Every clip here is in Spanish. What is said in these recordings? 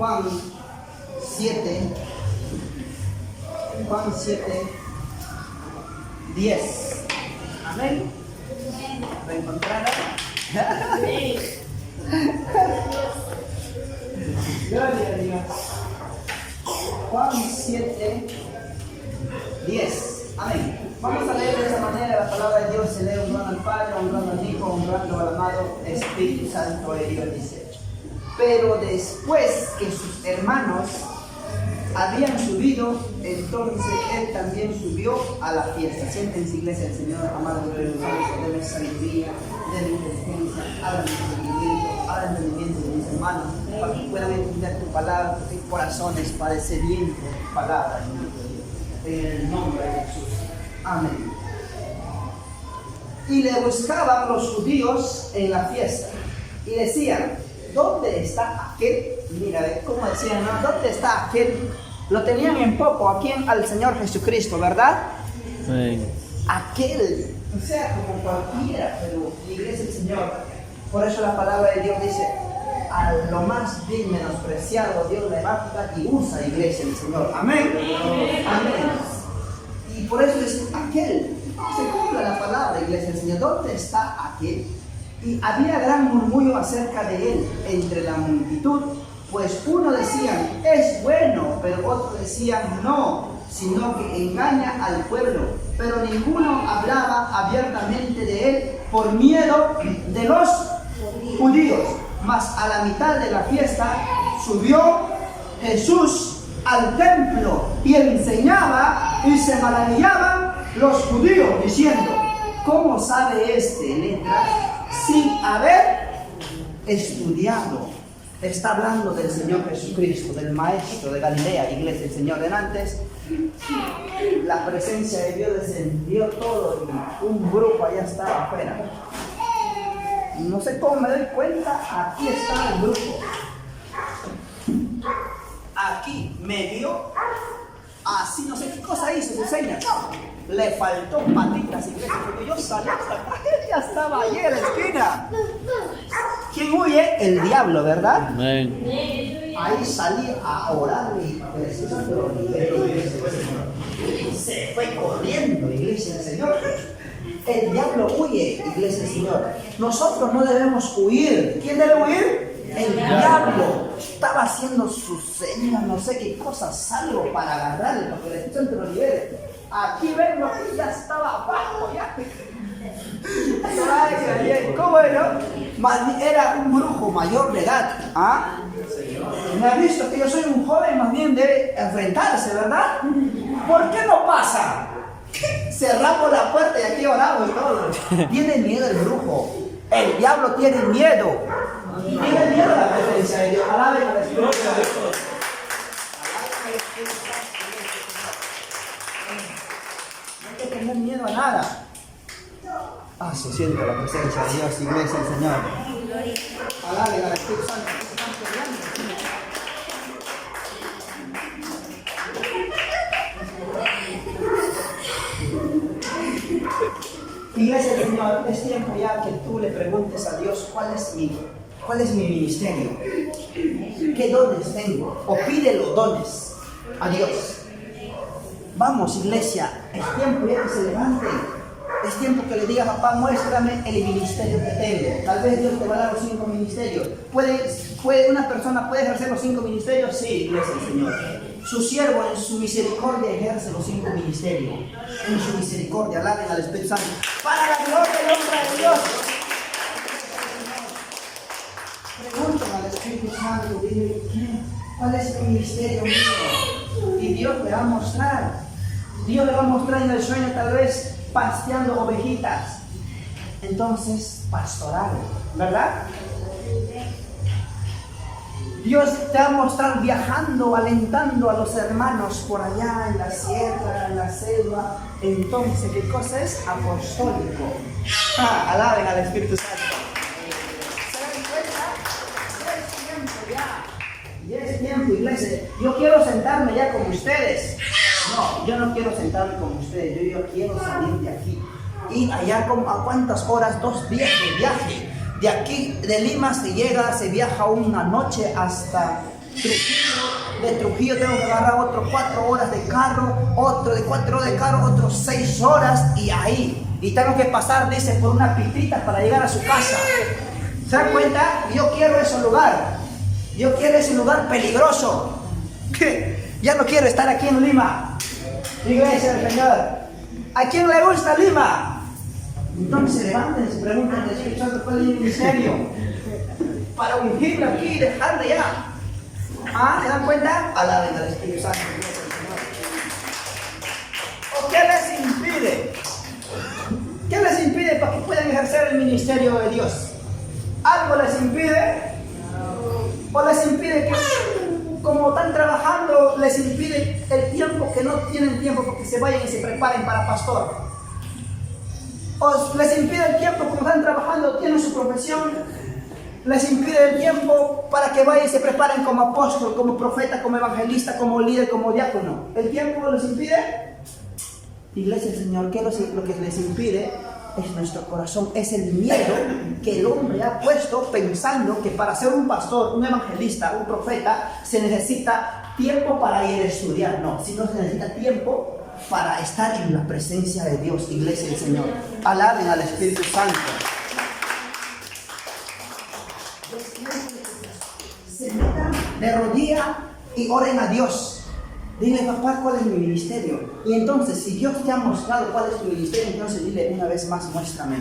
Juan 7, 10. Amén. ¿Lo encontraron? Gloria a Dios. Juan 7, 10. Amén. Vamos a leer de esa manera la palabra de Dios. Se lee honrando al Padre, honrando al Hijo, honrando al amado Espíritu Santo de Dios. Dice: pero después que sus hermanos habían subido, entonces él también subió a la fiesta. Siéntense, iglesia del Señor, amado de Dios, denme sabiduría, denme inteligencia, abran entendimiento, abran entendimiento de mis hermanos, para que puedan entender tu palabra, que sus corazones para sedientos de tu palabra, en el nombre de Jesús. Amén. Y le buscaban los judíos en la fiesta, y decían: ¿dónde está aquel? Mira, ¿cómo decían? ¿No? ¿Dónde está aquel? Lo tenían en poco, aquí al Señor Jesucristo, ¿verdad? Sí. Aquel, o sea, como cualquiera, pero la iglesia del Señor. Por eso la palabra de Dios dice: a lo más bien menospreciado Dios levanta y usa iglesia del Señor. Amén. Amén. Y por eso es aquel. Se cumple la palabra, iglesia del Señor. ¿Dónde está aquel? Y había gran murmullo acerca de él entre la multitud, pues uno decían: es bueno, pero otros decían: no, sino que engaña al pueblo. Pero ninguno hablaba abiertamente de él por miedo de los judíos. Mas a la mitad de la fiesta subió Jesús al templo y enseñaba, y se maravillaban los judíos diciendo: ¿cómo sabe este letras sin haber estudiado? Está hablando del Señor Jesucristo, del Maestro de Galilea, iglesia del Señor. En antes, la presencia de Dios descendió todo y un grupo allá estaba afuera. No sé cómo me doy cuenta, aquí está el grupo. Aquí me dio, así no sé qué cosa hizo, su seña. Le faltó patitas, iglesia, porque yo salí hasta acá, ella estaba allí en la esquina. ¿Quién huye? El diablo, ¿verdad? Amén. Ahí salí a orar y se fue corriendo, iglesia del Señor. El diablo huye, iglesia del Señor. Nosotros no debemos huir. ¿Quién debe huir? El diablo. Estaba haciendo sus señas, no sé qué cosas, salgo para agarrarle, porque el Espíritu Santo lo libere. Aquí vengo, aquí ya estaba abajo, ya. ¿Cómo era? Era un brujo mayor de edad. ¿Ah? Me ha visto que yo soy un joven, más bien debe enfrentarse, ¿verdad? ¿Por qué no pasa? Cerramos la puerta y aquí oramos todos. Tiene miedo el brujo. El diablo tiene miedo. Tiene miedo a la presencia de Dios. Alaben al Espíritu de Dios. No hay que tener miedo a nada. Se siente la presencia de Dios, iglesia del Señor. Alaben al Espíritu Santo. Iglesia del Señor, es tiempo ya que tú le preguntes a Dios cuál es mi ministerio, qué dones tengo, o pídelo dones a Dios. Vamos, iglesia, es tiempo ya que se levante. Es tiempo que le diga: papá, muéstrame el ministerio que tengo. Tal vez Dios te va a dar los 5 ministerios. ¿Una persona puede ejercer los 5 ministerios? Sí, iglesia del Señor. Su siervo en su misericordia ejerce los 5 ministerios. En su misericordia, alaben al Espíritu Santo. Para la gloria y honra de Dios. Pregúntale al Espíritu Santo, dile: ¿cuál es mi ministerio mío? Y Dios le va a mostrar. Dios le va a mostrar en el sueño, tal vez pasteando ovejitas. Entonces, pastoral, ¿verdad? Dios te va a mostrar viajando, alentando a los hermanos por allá en la sierra, en la selva. Entonces, ¿qué cosa es? Apostólico. Alaben al Espíritu Santo. ¿Se dan cuenta? Ya es tiempo ya. Ya es tiempo, iglesia. Yo quiero sentarme ya con ustedes. No, yo no quiero sentarme con ustedes. Yo quiero salir de aquí. Y allá, ¿a cuántas horas? 2 días de viaje. De aquí, de Lima se viaja una noche hasta De Trujillo tengo que agarrar otro 4 horas de carro, otro de 4 horas de carro, otros 6 horas y ahí. Y tengo que pasar, dice, por unas pistritas para llegar a su casa. ¿Se dan cuenta? Yo quiero ese lugar. Yo quiero ese lugar peligroso. Ya no quiero estar aquí en Lima. Iglesia del Señor. ¿A quién le gusta Lima? Entonces se levanten y se preguntan al Espíritu Santo cuál es el ministerio. Para ungirlo aquí y dejarle ya. ¿Se dan cuenta? Alaben al Espíritu Santo. ¿O qué les impide? ¿Qué les impide para que puedan ejercer el ministerio de Dios? ¿Algo les impide? ¿O les impide que, como están trabajando, les impide el tiempo, que no tienen tiempo porque se vayan y se preparen para pastor? ¿O les impide el tiempo como están trabajando, tienen su profesión? ¿Les impide el tiempo para que vayan y se preparen como apóstol, como profeta, como evangelista, como líder, como diácono? ¿El tiempo les impide? Iglesia del Señor, ¿qué es lo que les impide? Es nuestro corazón, es el miedo que el hombre ha puesto pensando que para ser un pastor, un evangelista, un profeta, se necesita tiempo para ir a estudiar. No, sino se necesita tiempo para estar en la presencia de Dios, Iglesia del Señor. Alaben al Espíritu Santo. Se metan de rodillas y oren a Dios. Dile, papá, ¿cuál es mi ministerio? Y entonces, si Dios te ha mostrado cuál es tu ministerio, entonces dile una vez más, muéstrame.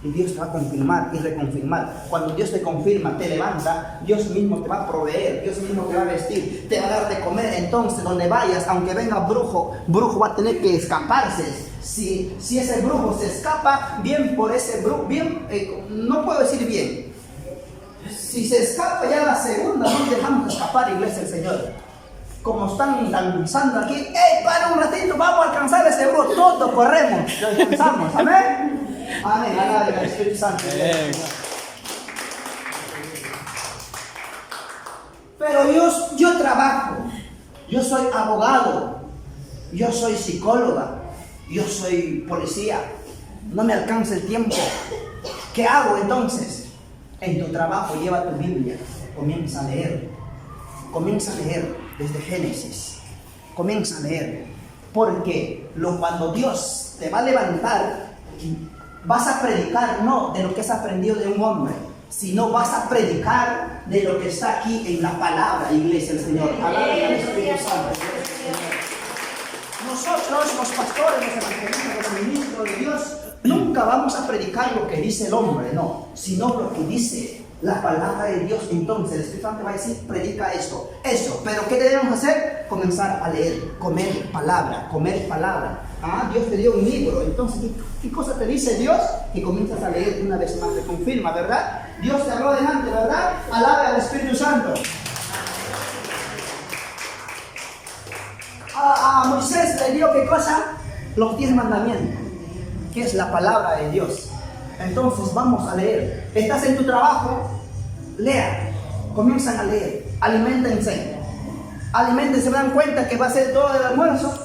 Y Dios te va a confirmar y reconfirmar. Cuando Dios te confirma, te levanta, Dios mismo te va a proveer, Dios mismo te va a vestir, te va a dar de comer. Entonces, donde vayas, aunque venga brujo va a tener que escaparse. Si ese brujo se escapa, bien por ese brujo, no puedo decir bien. Si se escapa ya la segunda, no dejamos escapar, Iglesia del Señor. Como están danzando aquí, ¡ey, para un ratito, vamos a alcanzar ese brujo! Todos corremos, lo alcanzamos, ¿amén? Amén, alaben al Espíritu Santo. Pero yo trabajo, yo soy abogado, yo soy psicóloga, yo soy policía, no me alcanza el tiempo. ¿Qué hago entonces? En tu trabajo lleva tu Biblia, comienza a leer desde Génesis, comienza a leer, porque cuando Dios te va a levantar, vas a predicar no de lo que has aprendido de un hombre, sino vas a predicar de lo que está aquí en la palabra, Iglesia del Señor. Alaben al Espíritu Santo. Nosotros, los pastores, los evangelistas, los ministros de Dios, nunca vamos a predicar lo que dice el hombre, no, sino lo que dice la palabra de Dios. Entonces el Espíritu Santo va a decir, predica esto, eso. Pero ¿qué debemos hacer? Comenzar a leer, comer palabra. Dios te dio un libro, entonces ¿qué cosa te dice Dios? Que comienzas a leer una vez más, te confirma, ¿verdad? Dios te habló delante, ¿verdad? Alabe al Espíritu Santo. A Moisés le dio ¿qué cosa? Los 10 mandamientos, que es la palabra de Dios. Entonces vamos a leer. Estás en tu trabajo, lea, comienzan a leer, aliméntense, se dan cuenta que va a ser todo el almuerzo,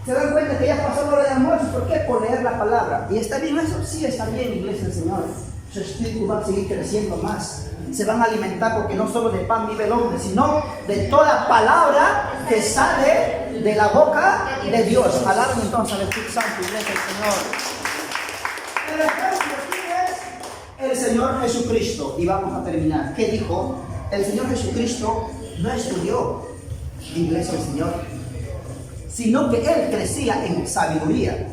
se dan cuenta que ya pasó la hora de almuerzo. ¿Por qué? Por leer la palabra. ¿Y está bien eso? Sí, está bien, Iglesia del Señor. Su espíritu va a seguir creciendo más. Se van a alimentar porque no solo de pan vive el hombre, sino de toda palabra que sale de la boca de Dios. Alaben entonces al Espíritu Santo, Iglesia del Señor. El ejemplo aquí es el Señor Jesucristo. Y vamos a terminar. ¿Qué dijo? El Señor Jesucristo no estudió, Iglesia del Señor, sino que Él crecía en sabiduría,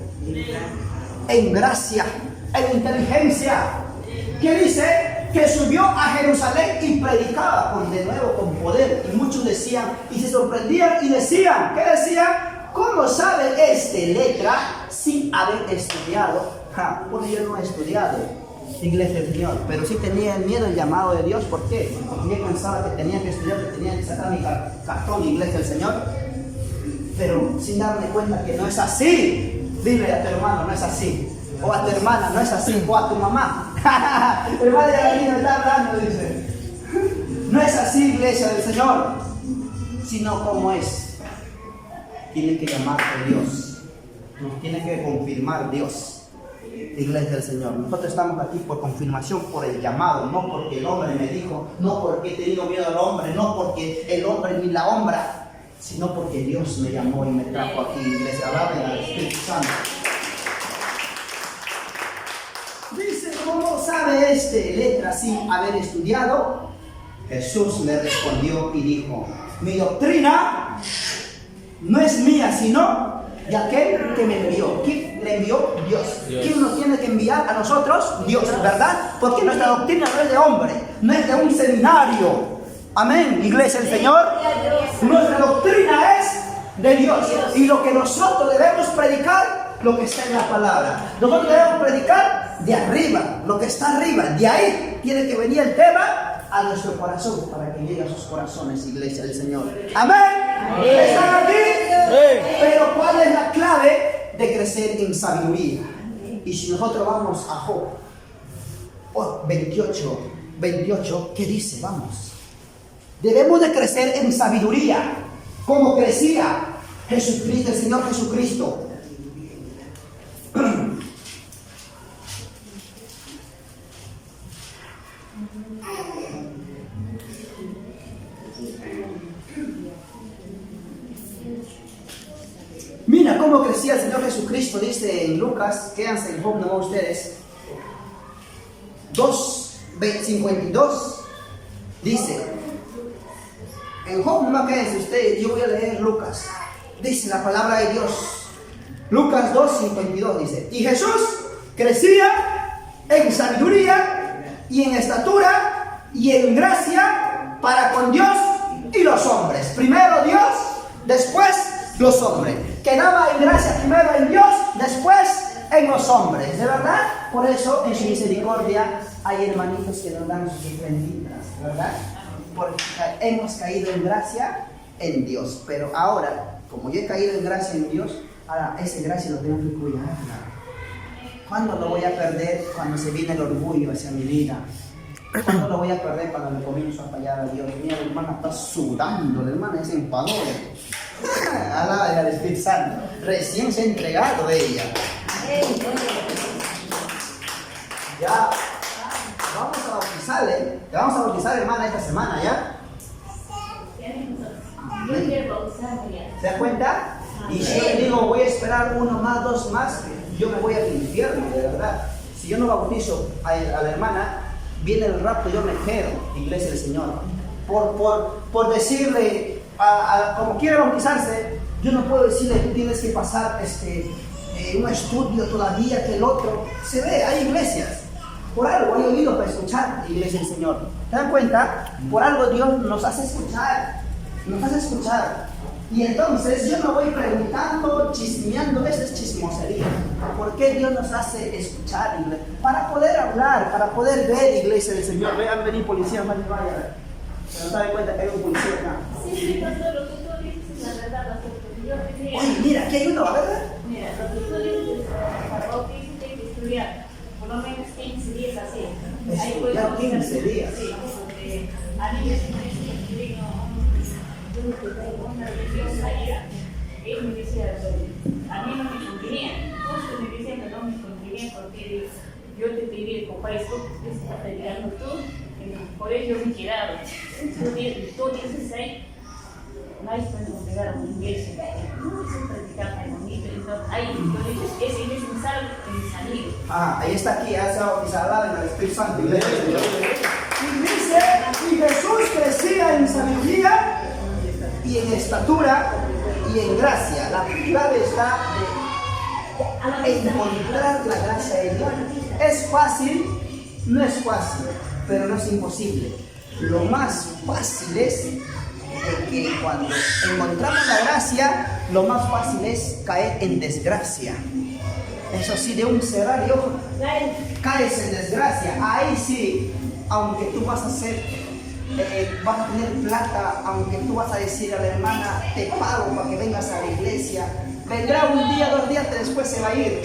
en gracia, en inteligencia. ¿Qué dice? Que subió a Jerusalén y predicaba de nuevo con poder. Y muchos decían, y se sorprendían y decían, ¿qué decían? ¿Cómo sabe letra sin haber estudiado? Porque yo no he estudiado, Iglesia del Señor, pero sí tenía el miedo del llamado de Dios. ¿Por qué? Porque yo pensaba que tenía que estudiar, que tenía que sacar mi cartón, Iglesia del Señor, pero sin darme cuenta que no es así. Dile a tu hermano, no es así, o a tu hermana, no es así, o a tu mamá. El padre de la niña está hablando, dice. No es así, Iglesia del Señor, sino como es. Tiene que llamarte Dios, nos tiene que confirmar Dios. Iglesia del Señor. Nosotros estamos aquí por confirmación, por el llamado, no porque el hombre me dijo, no porque he tenido miedo al hombre, no porque el hombre ni la hombra, sino porque Dios me llamó y me trajo aquí, iglesia. Alaben al Espíritu Santo. Dice, ¿cómo sabe letra sin haber estudiado? Jesús le respondió y dijo, mi doctrina no es mía, sino de aquel que me envió. ¿Quién le envió? Dios. ¿Quién nos tiene que enviar a nosotros? Dios, ¿verdad? Porque nuestra doctrina no es de hombre, no es de un seminario. Amén, iglesia del Señor. Nuestra doctrina es de Dios. Y lo que nosotros debemos predicar, lo que está en la palabra. Nosotros debemos predicar de arriba, lo que está arriba. De ahí tiene que venir el tema a nuestro corazón, para que llegue a sus corazones, iglesia del Señor. Amén. ¿Están aquí? Pero ¿cuál es la clave de crecer en sabiduría? Y si nosotros vamos a Job 28, ¿qué dice? Vamos. Debemos de crecer en sabiduría, como crecía Jesucristo, el Señor Jesucristo. Mira cómo crecía el Señor Jesucristo, dice en Lucas, quédense en Job, no ustedes. 2:52 dice, en Job no quédense ustedes, yo voy a leer Lucas. Dice la palabra de Dios. Lucas 2:52 dice, y Jesús crecía en sabiduría y en estatura y en gracia para con Dios y los hombres. Primero Dios, después los hombres. Quedaba en gracia primero en Dios, después en los hombres. ¿De verdad? Por eso en su misericordia hay hermanitos que nos dan sus ofrenditas, ¿verdad? Porque hemos caído en gracia en Dios. Pero ahora, como yo he caído en gracia en Dios, ahora esa gracia lo tengo que cuidar. ¿Cuándo lo voy a perder? Cuando se viene el orgullo hacia mi vida. ¿Cuándo lo voy a perder? Cuando me comienzo a fallar a Dios. Mira, la hermana está sudando, la hermana es enfadora. Alaba al Espíritu Santo. Recién se ha entregado ella. Ya. Vamos a bautizarle. Te vamos a bautizar, hermana, esta semana, ¿ya? Yo quiero bautizarme ya. ¿Se da cuenta? Y si yo le digo, voy a esperar 1 más, 2 más, yo me voy al infierno, de verdad. Si yo no bautizo a la hermana, viene el rapto, yo me quedo, iglesia del Señor. Por decirle, como quiere bautizarse, yo no puedo decirle, tú tienes que pasar un estudio todavía que el otro. Se ve, hay iglesias. Por algo hay oído para escuchar, iglesia del Señor. ¿Se dan cuenta? Por algo Dios nos hace escuchar. Nos hace escuchar. Y entonces yo no voy preguntando, chismeando, eso es chismosería. ¿Por qué Dios nos hace escuchar? Para poder hablar, para poder ver, iglesia del Señor. Vean venir policías, más vaya. ¿Se dan cuenta que hay un policía acá? Sí, pastor, lo que tú dices es la verdad, pastor. Yo tenía... Oye, mira, aquí hay uno, ¿verdad? Mira, lo que tú dices, para bautizar hay que estudiar por lo menos 15 días así. Estudiar 15 días. Sí, porque a mí me vino una religiosa allá. Ellos me decían, a mí no me convenía. Justo me decían que no me convenía porque yo te pedí, papá, esto estás predicando tú. Por ello me he quedado. Tú dices ahí, nadie puede pegar a una iglesia. No es predicar tan bonito. Entonces, ahí yo digo, esa iglesia me sale en mi salida. Ahí está aquí, ya se ha bautizado en el Espíritu Santo. Y dice, y Jesús crecía en sabiduría y en estatura y en gracia. La clave está de encontrar la gracia de Dios. ¿Es fácil? No es fácil, pero no es imposible. Lo más fácil es que cuando encontramos la gracia, lo más fácil es caer en desgracia. Eso sí, de un cerrar de ojos, caes en desgracia. Ahí sí, aunque tú vas a vas a tener plata, aunque tú vas a decir a la hermana, te pago para que vengas a la iglesia, vendrá un día, 2 días, después se va a ir.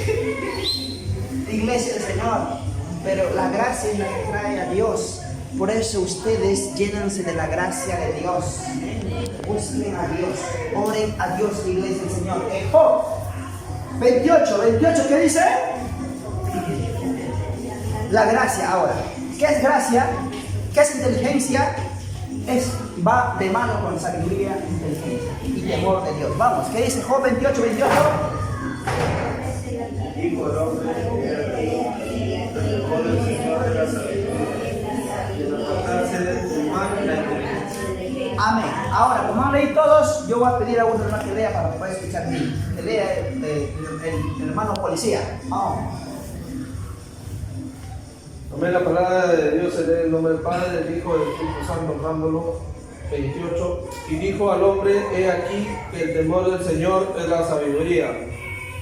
Iglesia del Señor. Pero la gracia es la que trae a Dios. Por eso ustedes llénanse de la gracia de Dios. Busquen a Dios. Oren a Dios, iglesia del Señor. Job 28, ¿qué dice? la gracia ahora. ¿Qué es gracia? ¿Qué es inteligencia? Va de mano con sabiduría, inteligencia y temor de Dios. Vamos, ¿qué dice Job 28, 28? Dijo el hombre que era el temor del Señor de la sabiduría y el apartarse del mal y la inteligencia. Amén. Ahora, como han leído todos, yo voy a pedir a uno hermano que lea para poder escuchar bien. Que lea el hermano policía. Vamos. Tomé la palabra de Dios en el nombre del Padre, del Hijo y del Espíritu Santo, honrándolo. 28. Y dijo al hombre: he aquí que el temor del Señor es la sabiduría,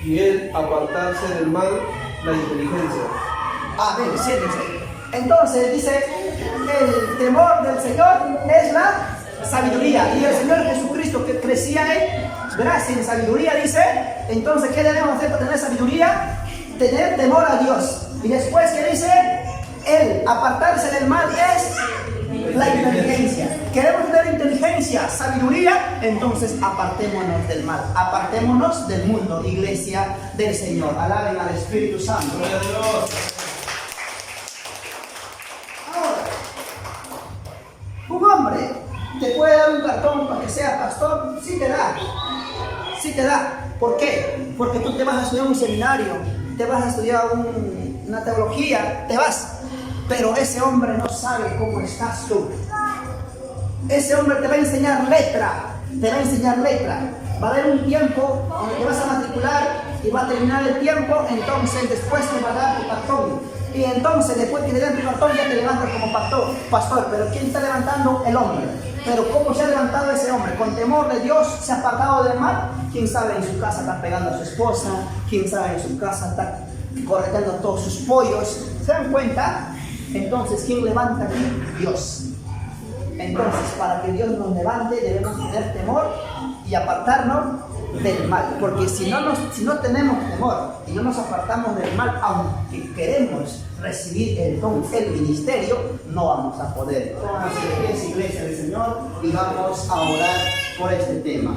y el apartarse del mal, la inteligencia. Amén. Siéntense. Entonces dice: el temor del Señor es la sabiduría. Y el Señor Jesucristo, que crecía en gracia y en sabiduría, dice: entonces, ¿qué debemos hacer para tener sabiduría? Tener temor a Dios. Y después, ¿qué dice? El apartarse del mal es la inteligencia. Queremos tener inteligencia, sabiduría, entonces apartémonos del mal, apartémonos del mundo, iglesia del Señor. Alaben al Espíritu Santo. Gloria a Dios. Ahora, un hombre te puede dar un cartón para que sea pastor, sí te da, sí te da. ¿Por qué? Porque tú te vas a estudiar un seminario, te vas a estudiar una teología, te vas. Pero ese hombre no sabe cómo estás tú. Ese hombre te va a enseñar letra, te va a enseñar letra. Va a haber un tiempo donde te vas a matricular y va a terminar el tiempo, entonces después te va a dar tu cartón. Y entonces después que te dan tu cartón ya te levantas como pastor. Pero ¿quién está levantando? El hombre. Pero ¿cómo se ha levantado ese hombre? Con temor de Dios, se ha apartado del mal. ¿Quién sabe en su casa está pegando a su esposa? ¿Quién sabe en su casa está correteando todos sus pollos? ¿Se dan cuenta? Entonces, ¿quién levanta aquí? Dios. Entonces, para que Dios nos levante, debemos tener temor y apartarnos del mal. Porque si no tenemos temor y no nos apartamos del mal, aunque queremos recibir el don, el ministerio, no vamos a poder. Pónganse de pie, iglesia del Señor, y vamos a orar por este tema.